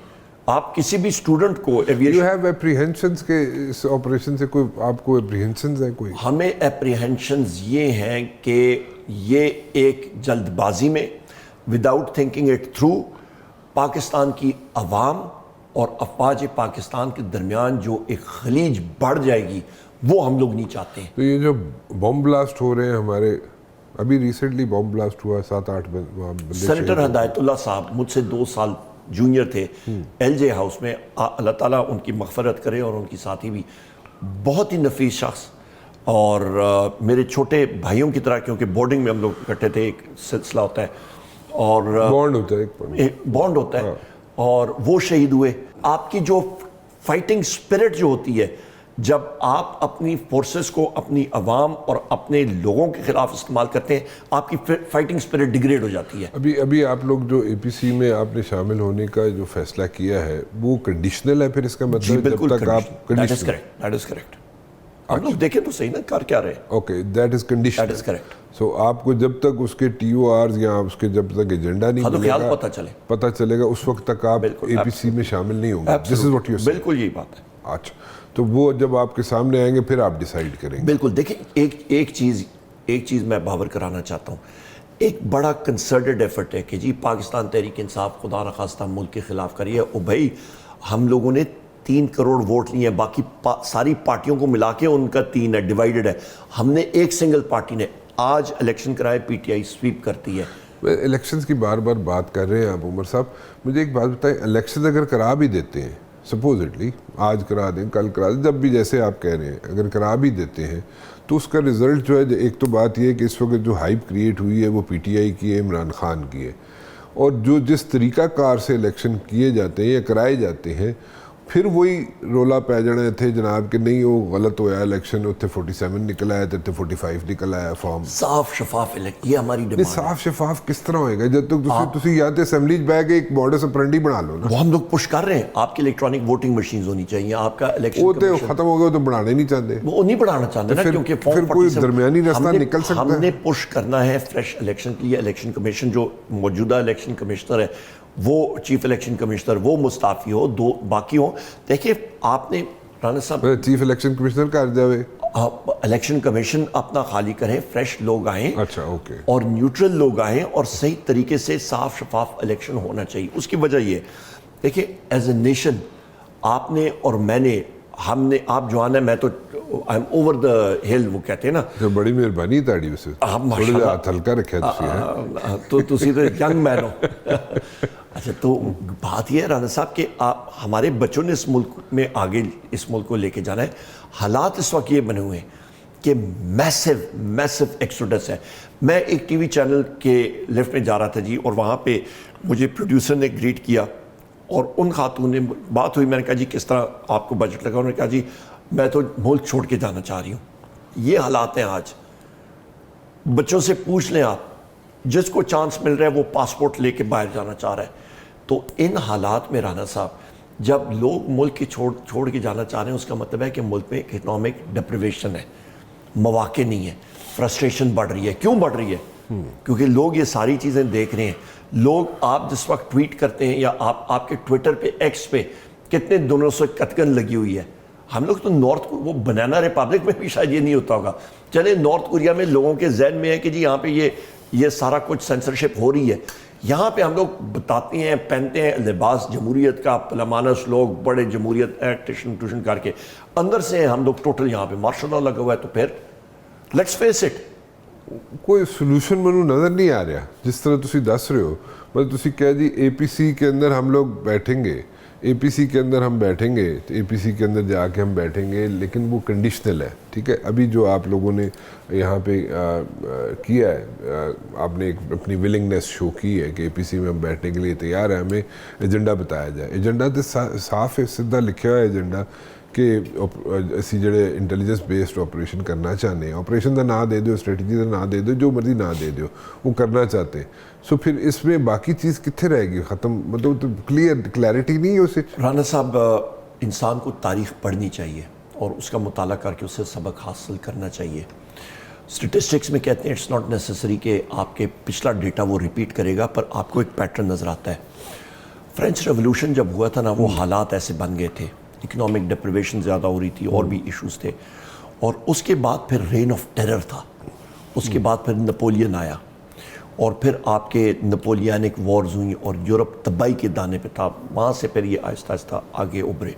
آپ کسی بھی اسٹوڈنٹ کو You have apprehensions کے اس آپریشن سے کوئی آپ کو apprehensions ہیں کوئی؟ ہمیں apprehensions یہ ہیں کہ یہ ایک جلد بازی میں without thinking it through Pakistan کی عوام اور افواج پاکستان کے درمیان جو ایک خلیج بڑھ جائے گی, وہ ہم لوگ نہیں چاہتے ہیں. تو یہ جو بم بلاسٹ ہو رہے ہیں ہمارے, ابھی ریسنٹلی بم بلاسٹ ہوا 7-8 بندے. سینیٹر ہدایت اللہ صاحب مجھ سے 2 سال جونیئر تھے ایل جے ہاؤس میں, اللہ تعالیٰ ان کی مغفرت کرے, اور ان کی ساتھی بھی بہت ہی نفیس شخص, اور میرے چھوٹے بھائیوں کی طرح, کیونکہ بورڈنگ میں ہم لوگ اکٹھے تھے, ایک سلسلہ ہوتا ہے اور بانڈ ہوتا ہے, ایک بانڈ ہوتا ہے, اور وہ شہید ہوئے. آپ کی جو فائٹنگ سپرٹ جو ہوتی ہے, جب آپ اپنی فورسز کو اپنی عوام اور اپنے لوگوں کے خلاف استعمال کرتے ہیں, آپ کی فائٹنگ سپرٹ ڈیگریڈ ہو جاتی ہے. ابھی آپ لوگ جو اے پی سی میں آپ نے شامل ہونے کا جو فیصلہ کیا ہے وہ کنڈیشنل ہے پھر اس کا مطلب جب تک آپ کنڈیشنل. That is correct. ہم لوگ دیکھیں تو صحیح نا کر کیا رہے. Okay, that is conditional. That is correct. So آپ کو جب تک اس کے ٹی او آرز یا اس کے جب تک ایجنڈا نہیں ملے گا, پتہ چلے گا, اس وقت تک آپ اے پی سی میں شامل نہیں ہوں گے. دس از واٹ یو سے. بالکل یہی بات ہے. اچھا, تو وہ جب آپ کے سامنے آئیں گے پھر آپ ڈیسائیڈ کریں گے. بالکل. دیکھیں ایک چیز میں باور کرانا چاہتا ہوں. ایک بڑا کنسرٹڈ ایفرٹ ہے کہ جی پاکستان تحریک انصاف خدا نخواستہ ملک کے خلاف کریے. او بھائی, ہم لوگوں نے 3 کروڑ ووٹ لیے ہیں, باقی ساری پارٹیوں کو ملا کے ان کا 3 ہے, ڈیوائیڈڈ ہے. ہم نے ایک سنگل پارٹی نے آج الیکشن کرائے, پی ٹی آئی سویپ کرتی ہے. الیکشنز کی بار بار بات کر رہے ہیں آپ عمر صاحب, مجھے ایک بات بتائیں, الیکشن اگر کرا بھی دیتے ہیں, سپوزٹلی آج کرا دیں, کل کرا دیں, جب بھی جیسے آپ کہہ رہے ہیں, اگر کرا بھی دیتے ہیں تو اس کا رزلٹ جو ہے, ایک تو بات یہ ہے کہ اس وقت جو ہائپ کریٹ ہوئی ہے وہ پی ٹی آئی کی ہے, عمران خان کی ہے, اور جو جس طریقہ کار سے الیکشن کیے جاتے ہیں یا کرائے جاتے ہیں, پھر وہی رولا پی جانے تھے جناب کہ نہیں وہ غلط ہوا الیکشن, اتنے 47 نکل آیا, اتنے 45 نکل آیا فارم. صاف شفاف الیکشن, یہ ہماری ڈیمانڈ ہے. صاف شفاف کس طرح ہوئے گا جب تک تسی یا تے اسمبلی بیٹھ کے ایک بارڈر سپرنڈی بنا لو نا. وہ ہم لوگ پش کر رہے ہیں, آپ کی الیکٹرانک ووٹنگ مشینز ہونی چاہیے, آپ کا الیکشن وہ تو ختم ہو گیا, تو بڑھانے نہیں چاہتے, وہ نہیں بڑھانا چاہتے نا, کیونکہ پھر کوئی درمیانی راستہ نکل سکتا ہے. ہم نے پش کرنا ہے فریش الیکشن کے لیے. الیکشن کمیشن جو موجودہ الیکشن کمشنر ہے, وہ چیف الیکشن کمشنر, وہ مستعفی ہو, 2 باقی ہوں. دیکھیں آپ نے رانا صاحب, چیف الیکشن کمشنر کا جاوے, الیکشن کمیشن اپنا خالی کریں, فریش لوگ آئیں, اچھا اوکے, اور نیوٹرل لوگ آئیں, اور صحیح طریقے سے صاف شفاف الیکشن ہونا چاہیے. اس کی وجہ یہ دیکھیں, ایز اے نیشن آپ نے اور میں نے, ہم نے, آپ جوان ہیں, میں تو آئی ایم اوور دا ہل, وہ کہتے ہیں نا. بڑی مہربانی تاڑی ویسے, تھوڑا جا ہاتھ ہلکا رکھا تو تسی تو ینگ مین ہو. اچھا, تو بات یہ ہے رانا صاحب کہ ہمارے بچوں نے اس ملک میں آگے اس ملک کو لے کے جانا ہے. حالات اس وقت یہ بنے ہوئے ہیں کہ میسو ایکسوڈس ہے. میں ایک ٹی وی چینل کے لفٹ میں جا رہا تھا جی, اور وہاں پہ مجھے پروڈیوسر نے گریٹ کیا, اور ان خاتون نے بات ہوئی, میں نے کہا جی کس طرح آپ کو بجٹ لگا, انہوں نے کہا جی میں تو ملک چھوڑ کے جانا چاہ رہی ہوں. یہ حالات ہیں آج. بچوں سے پوچھ لیں آپ, جس کو چانس مل رہا ہے وہ پاسپورٹ لے کے باہر جانا چاہ رہا ہے. تو ان حالات میں رانا صاحب, جب لوگ ملک کی چھوڑ کے جانا چاہ رہے ہیں, اس کا مطلب ہے کہ ملک میں اکنامک ڈپریویشن ہے, مواقع نہیں ہے, فرسٹریشن بڑھ رہی ہے. کیوں بڑھ رہی ہے؟ کیونکہ لوگ یہ ساری چیزیں دیکھ رہے ہیں. لوگ, آپ جس وقت ٹویٹ کرتے ہیں, یا آپ کے ٹویٹر پہ, ایکس پہ کتنے دنوں سے قطغن لگی ہوئی ہے. ہم لوگ تو وہ بنانا ریپبلک میں بھی شاید یہ نہیں ہوتا ہوگا. چلے نارتھ کوریا میں لوگوں کے ذہن میں ہے کہ جی یہاں پہ یہ سارا کچھ سینسرشپ ہو رہی ہے. یہاں پہ ہم لوگ بتاتے ہیں, پہنتے ہیں لباس جمہوریت کا, پلمانس لوگ بڑے جمہوریت ٹیوشن کر کے, اندر سے ہم لوگ ٹوٹل یہاں پہ مارشل لا لگا ہوا ہے. تو پھر لیٹس فیس اٹ, کوئی سولوشن منو نظر نہیں آ رہا. جس طرح تسی دس رہے ہو, مطلب تسی کہہ جی اے پی سی کے اندر ہم لوگ بیٹھیں گے, اے پی سی کے اندر ہم بیٹھیں گے, اے پی سی کے اندر جا کے ہم بیٹھیں گے, لیکن وہ کنڈیشنل ہے, ٹھیک ہے. ابھی جو آپ لوگوں نے یہاں پہ کیا ہے, آپ نے اپنی ولنگنیس شو کی ہے کہ اے پی سی میں ہم بیٹھنے کے لیے تیار ہیں, ہمیں ایجنڈا بتایا جائے. ایجنڈا تو صاف ہے, سیدھا لکھا ہوا ہے ایجنڈا کہ اسی جڑے انٹیلیجنس بیسڈ آپریشن کرنا چاہتے ہیں, آپریشن کا نام دے دو, اسٹریٹجی کا نام دے دو, جو مرضی نام دے دو, وہ کرنا چاہتے ہیں. سو پھر اس میں باقی چیز کتنے رہے گی ختم, مطلب تو کلیئرٹی نہیں ہے اسے. رانا صاحب, انسان کو تاریخ پڑھنی چاہیے اور اس کا مطالعہ کر کے اس سے سبق حاصل کرنا چاہیے. اسٹیٹسٹکس میں کہتے ہیں اٹس ناٹ نیسسری کہ آپ کے پچھلا ڈیٹا وہ ریپیٹ کرے گا, پر آپ کو ایک پیٹرن نظر آتا ہے. فرینچ ریولوشن جب ہوا تھا نا, وہ حالات ایسے بن گئے تھے, اکنامک ڈپریویشن زیادہ ہو رہی تھی, اور بھی ایشوز تھے, اور اس کے بعد پھر رین آف ٹیرر تھا. اس کے بعد پھر نپولین آیا, اور پھر آپ کے نپولینک وارز ہوئیں اور یورپ تباہی کے دانے پہ تھا. وہاں سے پھر یہ آہستہ آہستہ آگے ابھرے.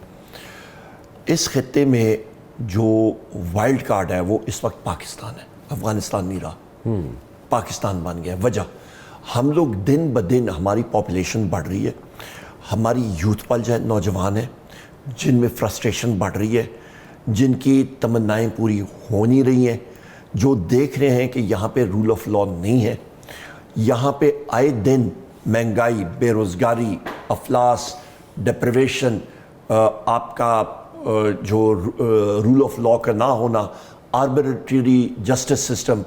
اس خطے میں جو وائلڈ کارڈ ہے وہ اس وقت پاکستان ہے, افغانستان نہیں رہا, پاکستان بن گیا. وجہ, ہم لوگ دن بدن, ہماری پاپولیشن بڑھ رہی ہے, ہماری یوتھ پل جو ہے نوجوان ہے, جن میں فرسٹریشن بڑھ رہی ہے, جن کی تمنائیں پوری ہو نہیں رہی ہیں, جو دیکھ رہے ہیں کہ یہاں پہ رول آف لا نہیں ہے, یہاں پہ آئے دن مہنگائی, بے روزگاری, افلاس, ڈپریویشن, آپ کا جو رول آف لا کا نہ ہونا, آربیٹری جسٹس سسٹم,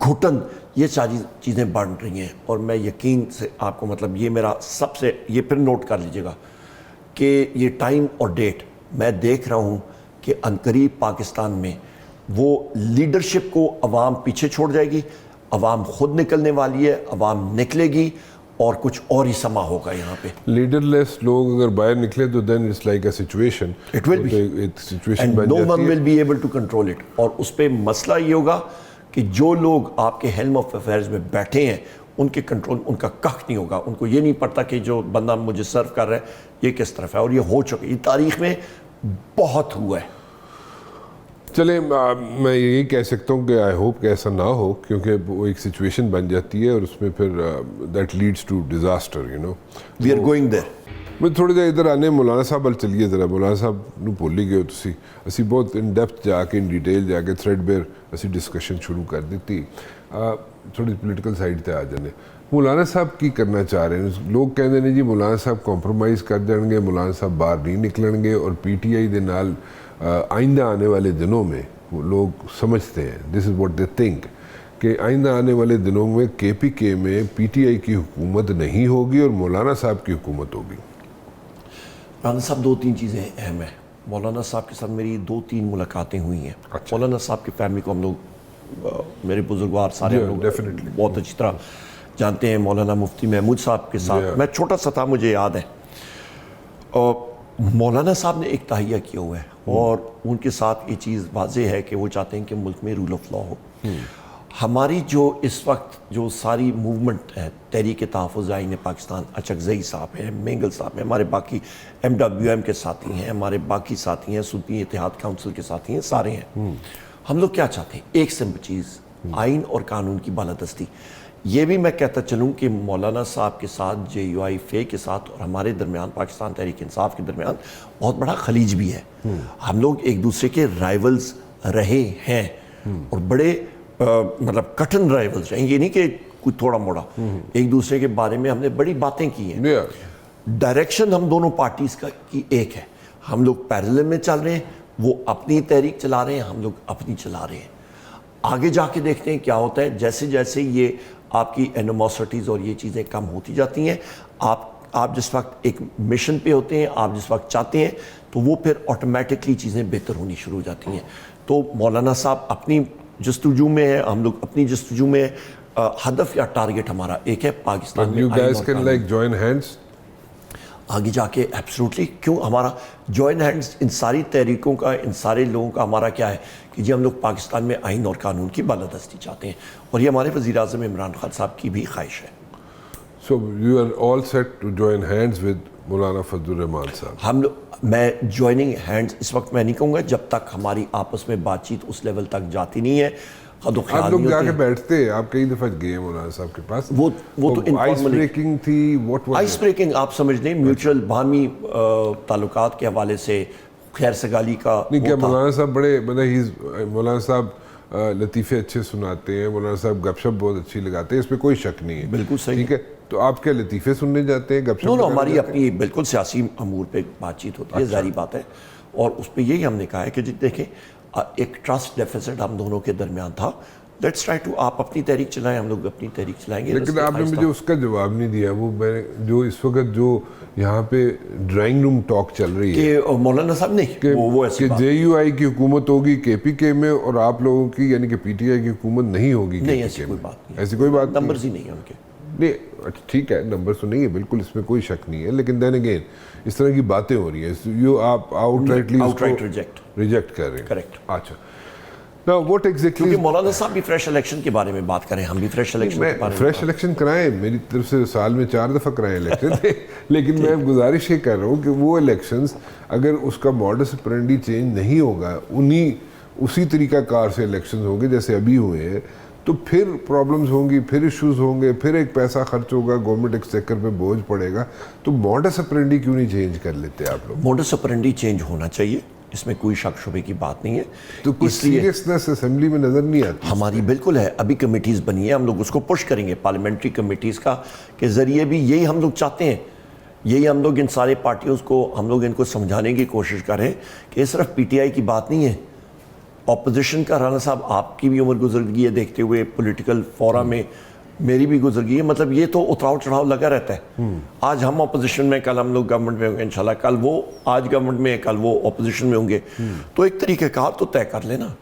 گھٹن, یہ ساری چیزیں بڑھ رہی ہیں. اور میں یقین سے آپ کو مطلب یہ میرا سب سے, یہ پھر نوٹ کر لیجیے گا کہ یہ ٹائم اور ڈیٹ میں دیکھ رہا ہوں کہ عنقریب پاکستان میں وہ لیڈرشپ کو عوام پیچھے چھوڑ جائے گی, عوام خود نکلنے والی ہے, عوام نکلے گی, اور کچھ اور ہی سما ہوگا یہاں پہ. لیڈر لیس لوگ اگر باہر نکلے تو then it's like a situation, it will be, ایک سچویشن اینڈ بن نو جاتی ون ہے. Will be able to control it. اور اس پہ مسئلہ یہ ہوگا کہ جو لوگ آپ کے ہیلم آف افیئرز میں بیٹھے ہیں, ان کے کنٹرول ان کا کخ نہیں ہوگا. ان کو یہ نہیں پڑتا کہ جو بندہ مجھے سرو کر رہا ہے یہ کس طرف ہے, اور یہ ہو چکا, یہ تاریخ میں بہت ہوا ہے. چلیں, میں یہی کہہ سکتا ہوں کہ آئی ہوپ کہ ایسا نہ ہو, کیونکہ وہ ایک سچویشن بن جاتی ہے اور اس میں پھر that leads to disaster, you know. We are going there. میں تھوڑی دیر ادھر آنے, مولانا صاحب وال چلیے ذرا. مولانا صاحب نو بھول ہی گئے تسی, اسی بہت ان ڈیپتھ جا کے, ان ڈیٹیل جا کے تھریڈ بیئر اسی ڈسکشن شروع کر دیتی. تھوڑی پولیٹیکل سائڈ تے آ جانے. مولانا صاحب کی کرنا چاہ رہے ہیں لوگ, کہتے ہیں جی مولانا صاحب کمپرومائز کر جان گے, مولانا صاحب باہر نہیں نکلن گے, اور پی ٹی آئی دے نال آئندہ آنے والے دنوں میں وہ لوگ سمجھتے ہیں, دس از واٹ دے تھنک, کہ آئندہ آنے والے دنوں میں کے پی کے میں پی ٹی آئی کی حکومت نہیں ہوگی اور مولانا صاحب کی حکومت ہوگی. رانا صاحب, دو تین چیزیں اہم ہیں. مولانا صاحب کے ساتھ میری 2-3 ملاقاتیں ہوئی ہیں. مولانا صاحب کی فیملی کو ہم لوگ, میرے بزرگوار سارے ہم لوگ بہت اچھی طرح جانتے ہیں. مولانا مفتی محمود صاحب کے ساتھ میں چھوٹا سا تھا, مجھے یاد ہے. اور مولانا صاحب نے ایک تہیہ کیا ہوا ہے, اور ان کے ساتھ یہ چیز واضح ہے کہ وہ چاہتے ہیں کہ ملک میں رول آف لا ہو. ہماری جو اس وقت جو ساری موومنٹ ہے, تحریک تحفظ آئین پاکستان, اچکزئی صاحب ہیں, مینگل صاحب ہیں, ہمارے باقی MWM کے ساتھی ہیں, ہمارے باقی ساتھی ہیں, سنی اتحاد کونسل کے ساتھی ہیں, سارے ہیں. ہم لوگ کیا چاہتے ہیں؟ ایک سمپل چیز, آئین اور قانون کی بالادستی. یہ بھی میں کہتا چلوں کہ مولانا صاحب کے ساتھ JUI فے کے ساتھ اور ہمارے درمیان, پاکستان تحریک انصاف کے درمیان بہت بڑا خلیج بھی ہے. ہم لوگ ایک دوسرے کے رائیولز رہے ہیں, اور بڑے مطلب کٹن رائیولز ہیں, یہ نہیں کہ کوئی تھوڑا موڑا. ایک دوسرے کے بارے میں ہم نے بڑی باتیں کی ہیں. ڈائریکشن ہم دونوں پارٹیز کی ایک ہے, ہم لوگ پیرلل میں چل رہے ہیں, وہ اپنی تحریک چلا رہے ہیں, ہم لوگ اپنی چلا رہے ہیں. آگے جا کے دیکھتے ہیں کیا ہوتا ہے. جیسے جیسے یہ آپ کی اینوموسٹیز اور یہ چیزیں کم ہوتی جاتی ہیں, آپ جس وقت ایک مشن پہ ہوتے ہیں, آپ جس وقت چاہتے ہیں, تو وہ پھر آٹومیٹکلی چیزیں بہتر ہونی شروع ہو جاتی ہیں. تو مولانا صاحب اپنی جستجو میں ہے, ہم لوگ اپنی جستجو میں. ہدف یا ٹارگٹ ہمارا ایک ہے, پاکستان میں. You guys can like join hands? آگے جا کے ایبسلوٹلی, کیوں ہمارا جوائن ہینڈز ان ساری تحریکوں کا, ان سارے لوگوں کا ہمارا کیا ہے کہ جی ہم لوگ پاکستان میں آئین اور قانون کی بالادستی چاہتے ہیں, اور یہ ہمارے وزیر اعظم عمران خان صاحب کی بھی خواہش ہے. So you are all set to join hands with مولانا فضل الرحمان صاحب. ہم لوگ, میں جوائننگ ہینڈز اس وقت میں نہیں کہوں گا جب تک ہماری آپس میں بات چیت اس لیول تک جاتی نہیں ہے. خد و آپ خیال لوگ نہیں جا کے ہوتے. بیٹھتے ہیں, آپ کئی دفعہ گئے مولانا صاحب کے پاس, وہ تو آئس بریکنگ تھی, واٹ واز آئس بریکنگ آپ سمجھ لیں, میوچل باہمی تعلقات کے حوالے سے خیر سگالی کا. نہیں کیا مولانا صاحب بڑے مولانا صاحب لطیفے اچھے سناتے ہیں, مولانا صاحب گپ شپ بہت اچھی لگاتے ہیں, اس پہ کوئی شک نہیں ہے, بالکل صحیح. ٹھیک ہے, تو آپ کیا لطیفے سننے جاتے ہیں, گپ شپ؟ ہماری اپنی بالکل سیاسی امور پہ بات چیت ہوتی ہے, ظاہری بات ہے, اور اس پہ یہی ہم نے کہا ہے کہ دیکھیں ایک ٹرسٹ ڈیفیسٹ ہم دونوں کے درمیان تھا. لیٹس ٹرائی ٹو, آپ اپنی تحریک چلائیں, ہم لوگ اپنی تحریک چلائیں گے. لیکن آپ نے مجھے اس کا جواب نہیں دیا, وہ میں جو اس وقت جو یہاں پہ ڈرائنگ روم ٹاک چل رہی ہے کہ مولانا صاحب نہیں, وہ ایسی بات جے یو آئی کی حکومت ہوگی کے پی کے میں, اور آپ لوگوں کی یعنی کہ پی ٹی آئی کی حکومت نہیں ہوگی نہیں, ایسی کوئی بات نہیں, ایسی کوئی بات نہیں, نمبرز ہی نہیں ہیں ان کے. نہیں ٹھیک ہے, نمبر تو نہیں ہے بالکل, اس میں کوئی شک نہیں ہے, لیکن دین اگین اس طرح کی باتیں ہو رہی ہیں, آپ آؤٹ رائٹلی ریجیکٹ کر رہے ہیں. کریکٹ. اچھا, now what exactly, کیونکہ مولانا صاحب بھی فریش الیکشن کے بارے میں بات کریں, ہم بھی فریش الیکشن کے بارے میں. فریش الیکشن کرائیں, میری طرف سے سال میں 4 دفعہ کرائیں الیکشن, لیکن میں گزارش یہ کر رہا ہوں کہ وہ الیکشنز اگر اس کا ماڈس اپرینڈی چینج نہیں ہوگا, اسی طریقہ کار سے الیکشنز ہوں گے جیسے ابھی ہوئے ہیں, تو پھر پرابلمز ہوں گی, پھر ایشوز ہوں گے, پھر ایک پیسہ خرچ ہوگا, گورنمنٹ ایکسچیکر پہ بوجھ پڑے گا. تو ماڈس اپرینڈی کیوں نہیں چینج کر لیتے آپ لوگ؟ موڈس اپرینڈی چینج ہونا چاہیے, اس میں کوئی شک شبے کی بات نہیں ہے. تو کچھ سیریسنس اسمبلی میں نظر نہیں آتی ہماری بالکل ہے, ابھی کمیٹیز بنی ہے, ہم لوگ اس کو پش کریں گے پارلیمنٹری کمیٹیز کا کے ذریعے بھی. یہی ہم لوگ چاہتے ہیں, یہی ہم لوگ ان سارے پارٹیوں کو ہم لوگ ان کو سمجھانے کی کوشش کریں کہ یہ صرف پی ٹی آئی کی بات نہیں ہے. اپوزیشن کا, رانا صاحب آپ کی بھی عمر گزر گئی ہے دیکھتے ہوئے پولیٹیکل فورا میں, میری بھی گزر گئی ہے, مطلب یہ تو اتراؤ چڑھاؤ لگا رہتا ہے. آج ہم اپوزیشن میں, کل ہم لوگ گورنمنٹ میں ہوں گے انشاءاللہ, کل وہ آج گورنمنٹ میں, کل وہ اپوزیشن میں ہوں گے. تو ایک طریقہ کار تو طے کر لینا,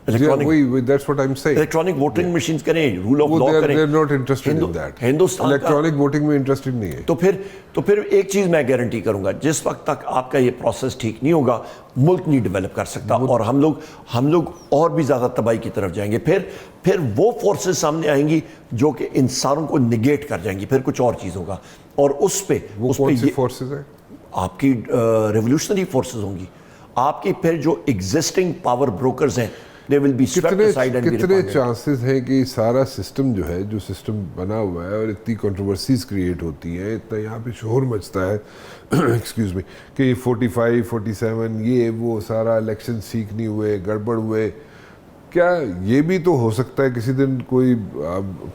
الیکٹرانک ووٹنگ مشینز کریں, رول آف لا کریں. ہندوستان الیکٹرانک ووٹنگ میں انٹرسٹڈ نہیں ہے. تو پھر ایک چیز میں گارنٹی کروں گا, جس وقت تک آپ کا یہ پروسیس ٹھیک نہیں ہوگا, ملک نہیں ڈیولپ کر سکتا, اور ہم لوگ اور بھی زیادہ تباہی کی طرف جائیں گے. پھر وہ فورسز سامنے آئیں گی جو کہ انسانوں کو نگیٹ کر جائیں گی, پھر کچھ اور چیز ہوگا. اور اس پہ کون سی فورسز ہیں؟ آپ کی ریولیوشنری فورسز ہوں گی, آپ کی پھر جو ایگزسٹنگ پاور بروکرز ہیں, کتنے چانسز ہیں کہ سارا سسٹم جو ہے, جو سسٹم بنا ہوا ہے, اور اتنی کنٹروورسیز کریٹ ہوتی ہیں, اتنا یہاں پہ شور مچتا ہے, ایکسکیوز می, کہ 45 47 یہ وہ سارا الیکشن سیکھ نہیں ہوئے, گڑبڑ ہوئے, کیا یہ بھی تو ہو سکتا ہے کسی دن کوئی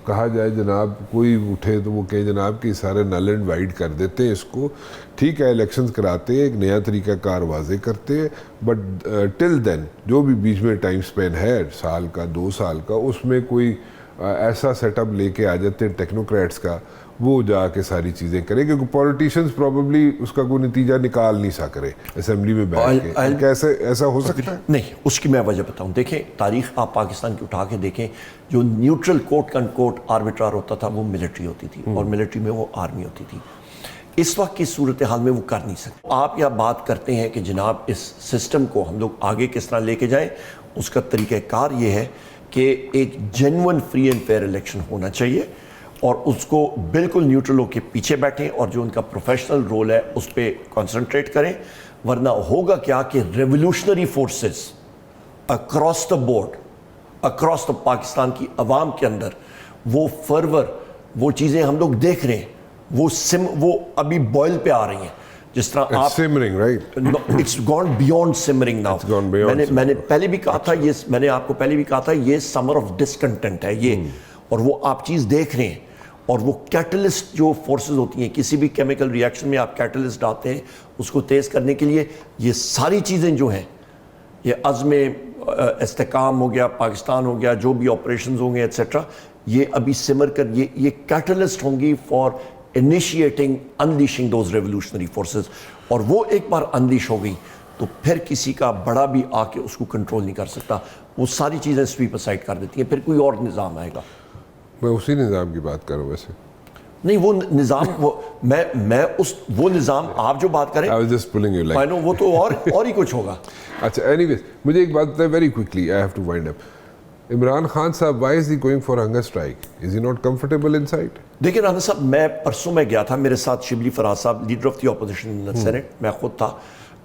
کہا جائے جناب, کوئی اٹھے تو وہ کہے جناب کہ سارے نل اینڈ وائڈ کر دیتے ہیں اس کو, ٹھیک ہے الیکشنز کراتے ہیں, ایک نیا طریقہ کار واضح کرتے ہیں, بٹ ٹل دین جو بھی بیچ میں ٹائم سپین ہے, سال کا 2 سال کا, اس میں کوئی ایسا سیٹ اپ لے کے آ جاتے ہیں ٹیکنوکریٹس کا, وہ جا کے ساری چیزیں کریں, کیونکہ پولیٹیشینز پرابیبلی اس کا کوئی نتیجہ نکال نہیں سا کرے اسمبلی میں بیٹھ کے. کیا ایسا ہو سکتا ہے؟ نہیں, اس کی میں وجہ بتاؤں. دیکھیں تاریخ آپ پاکستان کی اٹھا کے دیکھیں, جو نیوٹرل کوٹ انکوٹ آربیٹرار ہوتا تھا وہ ملٹری ہوتی تھی, اور ملٹری میں وہ آرمی ہوتی تھی. اس وقت کی صورتحال میں وہ کر نہیں سکتے. آپ یا بات کرتے ہیں کہ جناب اس سسٹم کو ہم لوگ آگے کس طرح لے کے جائیں, اس کا طریقہ کار یہ ہے کہ ایک genuine free and fair election ہونا چاہیے, اور اس کو بالکل نیوٹرل ہو کے پیچھے بیٹھیں, اور جو ان کا پروفیشنل رول ہے اس پہ کنسنٹریٹ کریں. ورنہ ہوگا کیا کہ revolutionary forces across the board, across the Pakistan کی عوام کے اندر وہ فرور, وہ چیزیں ہم لوگ دیکھ رہے ہیں, وہ ابھی بوائل پہ آ رہی ہیں. جس طرح آپ simmering, right? It's gone beyond simmering now. میں نے پہلے بھی کہا تھا, میں نے آپ کو پہلے بھی کہا تھا, یہ سمر آف ڈسکنٹینٹ ہے یہ, اور وہ آپ چیز دیکھ رہے ہیں. اور وہ کیٹلسٹ جو فورسز ہوتی ہیں, کسی بھی کیمیکل ریاکشن میں آپ کیٹلسٹ ڈالتے ہیں اس کو تیز کرنے کے لیے, یہ ساری چیزیں جو ہیں, یہ عزم استحکام ہو گیا, پاکستان ہو گیا, جو بھی آپریشنز ہوں گے ایٹسیٹرا, یہ ابھی سمر کر یہ کیٹلسٹ ہوں گی for initiating unleashing those revolutionary forces. اور وہ ایک بار انلیش ہو گئی تو پھر کسی کا بڑا بھی آ کے اس کو کنٹرول نہیں کر سکتا, وہ ساری چیزیں سویپ اسائڈ کر دیتی ہیں, پھر کوئی اور نظام آئے گا. میں اسی نظام کی بات کر رہا ہوں ویسے. نہیں, وہ نظام وہ نظام آپ جو بات کریں, I was just pulling you like. وہ تو اور ہی کچھ ہوگا. اچھا, anyways, مجھے ایک بات بتائیں very quickly, I have to wind up. Imran Khan صاحب, why is he going for hunger strike? Is he not comfortable inside? دیکھیں رانا صاحب, میں پرسوں میں گیا تھا, میرے ساتھ شبلی فراز صاحب, leader of the opposition in Senate, میں خود تھا,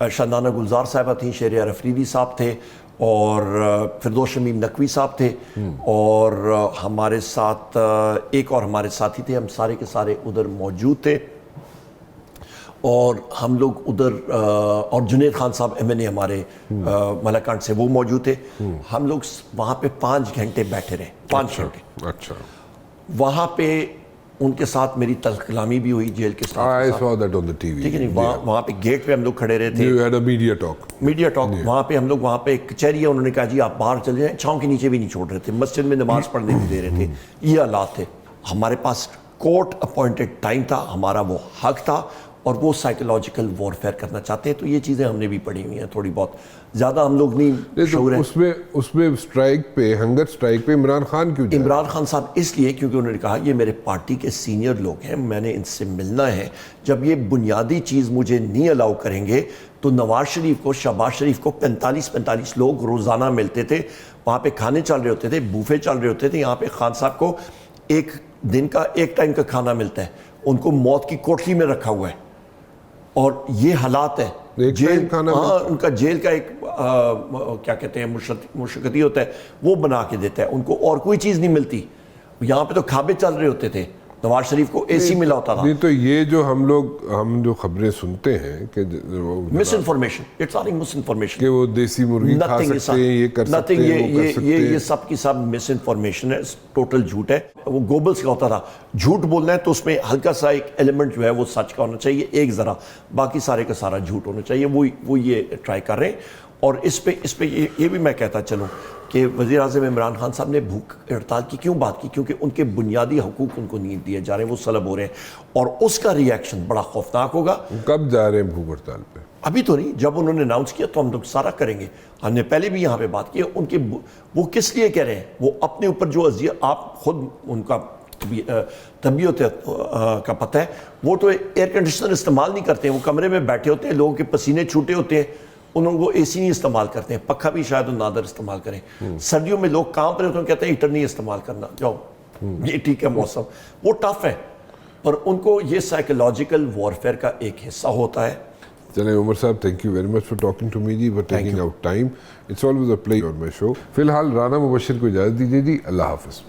شندانہ گلزار صاحبہ تھیں, شہریار افریدی صاحب تھے, اور فردوس شمیم نقوی صاحب تھے اور ہمارے ساتھ ایک اور ہمارے ساتھی تھے. ہم سارے کے سارے ادھر موجود تھے اور ہم لوگ ادھر اور جنید خان صاحب ایم این اے ہمارے ملاکنڈ سے وہ موجود تھے. ہم لوگ وہاں پہ 5 گھنٹے بیٹھے رہے, 5 گھنٹے. اچھا. وہاں پہ ان کے ساتھ میری تلخ کلامی بھی ہوئی جیل کے ساتھ. I saw that on the TV. ٹھیک ہے نہیں, وہاں پہ گیٹ پہ ہم لوگ کھڑے رہے تھے. You had a media talk. Media talk. وہاں پہ ہم لوگ, وہاں پہ ایک کچہری ہے, انہوں نے کہا جی آپ باہر چلے جائیں, چھاؤں کے نیچے بھی نہیں چھوڑ رہے تھے, مسجد میں نماز پڑھنے نہیں دے رہے تھے. یہ حالات تھے. ہمارے پاس کورٹ اپوائنٹڈ ٹائم تھا, ہمارا وہ حق تھا, اور وہ سائیکولوجیکل وارفیئر کرنا چاہتے ہیں. تو یہ چیزیں ہم نے بھی پڑھی ہوئی ہیں تھوڑی بہت, زیادہ ہم لوگ نہیں شعور ہیں. اس میں اسٹرائک پہ, ہنگر اسٹرائک پہ عمران خان کیوں جائے؟ عمران خان صاحب اس لیے کیونکہ انہوں نے کہا یہ میرے پارٹی کے سینئر لوگ ہیں, میں نے ان سے ملنا ہے. جب یہ بنیادی چیز مجھے نہیں الاؤ کریں گے تو نواز شریف کو, شہباز شریف کو 45 لوگ روزانہ ملتے تھے, وہاں پہ کھانے چل رہے ہوتے تھے, بوفے چل رہے ہوتے تھے. یہاں پہ خان صاحب کو ایک دن کا ایک ٹائم کا کھانا ملتا ہے, ان کو موت کی کوٹری میں رکھا ہوا ہے. اور یہ حالات ہے جیل, ہاں ان کا جیل کا ایک کیا کہتے ہیں مرشکتی ہوتا ہے, وہ بنا کے دیتا ہے ان کو, اور کوئی چیز نہیں ملتی. یہاں پہ تو کھابے چل رہے ہوتے تھے, نواز شریف کو اے سی ملا ہوتا تھا. نہیں تو یہ جو ہم جو خبریں سنتے ہیں کہ misinformation, it's all misinformation, کہ وہ دیسی مرغی کھا سکتے ہیں, یہ کر سکتے ہیں, وہ کر سکتے ہیں, یہ سب کی سب مس انفارمیشن ہے, ٹوٹل جھوٹ ہے. وہ گوبلس کا ہوتا تھا, جھوٹ بولنا ہے تو اس میں ہلکا سا ایک ایلیمنٹ جو ہے وہ سچ کا ہونا چاہیے, ایک ذرا, باقی سارے کا سارا جھوٹ ہونا چاہیے. وہ یہ ٹرائی کر رہے ہیں. اور اس پہ یہ بھی میں کہتا چلوں کہ وزیر اعظم عمران خان صاحب نے بھوک ہڑتال کی کیوں بات کی, کیونکہ ان کے بنیادی حقوق ان کو نہیں دیے جا رہے ہیں, وہ سلب ہو رہے ہیں, اور اس کا ری ایکشن بڑا خوفناک ہوگا. کب جا رہے ہیں بھوک ہڑتال پہ؟ ابھی تو نہیں, جب انہوں نے اناؤنس کیا تو ہم لوگ سارا کریں گے. ہم نے پہلے بھی یہاں پہ بات کی. ان کے وہ کس لیے کہہ رہے ہیں, وہ اپنے اوپر جو آپ خود ان کا طبیعت کا پتہ ہے, وہ تو ایئر کنڈیشنر استعمال نہیں کرتے ہیں, وہ کمرے میں بیٹھے ہوتے ہیں, لوگوں کے پسینے چھوٹے ہوتے ہیں, انہوں کو اے سی نہیں استعمال کرتے ہیں, پکھا بھی شاید نادر استعمال کریں. سردیوں میں لوگ کام رہے ہوتے ہیں, کہتے ہیں ہیٹر نہیں استعمال کرنا, جاؤ یہ ٹھیک ہے موسم. وہ ٹف ہے, پر ان کو یہ سائیکولوجیکل وارفیئر کا ایک حصہ ہوتا ہے. چلیں Umar sahab, thank you very much for talking to me ji, for taking out time. It's always a pleasure on my show. فی الحال رانا مبشر کو اجازت دیجیے جی, اللہ حافظ.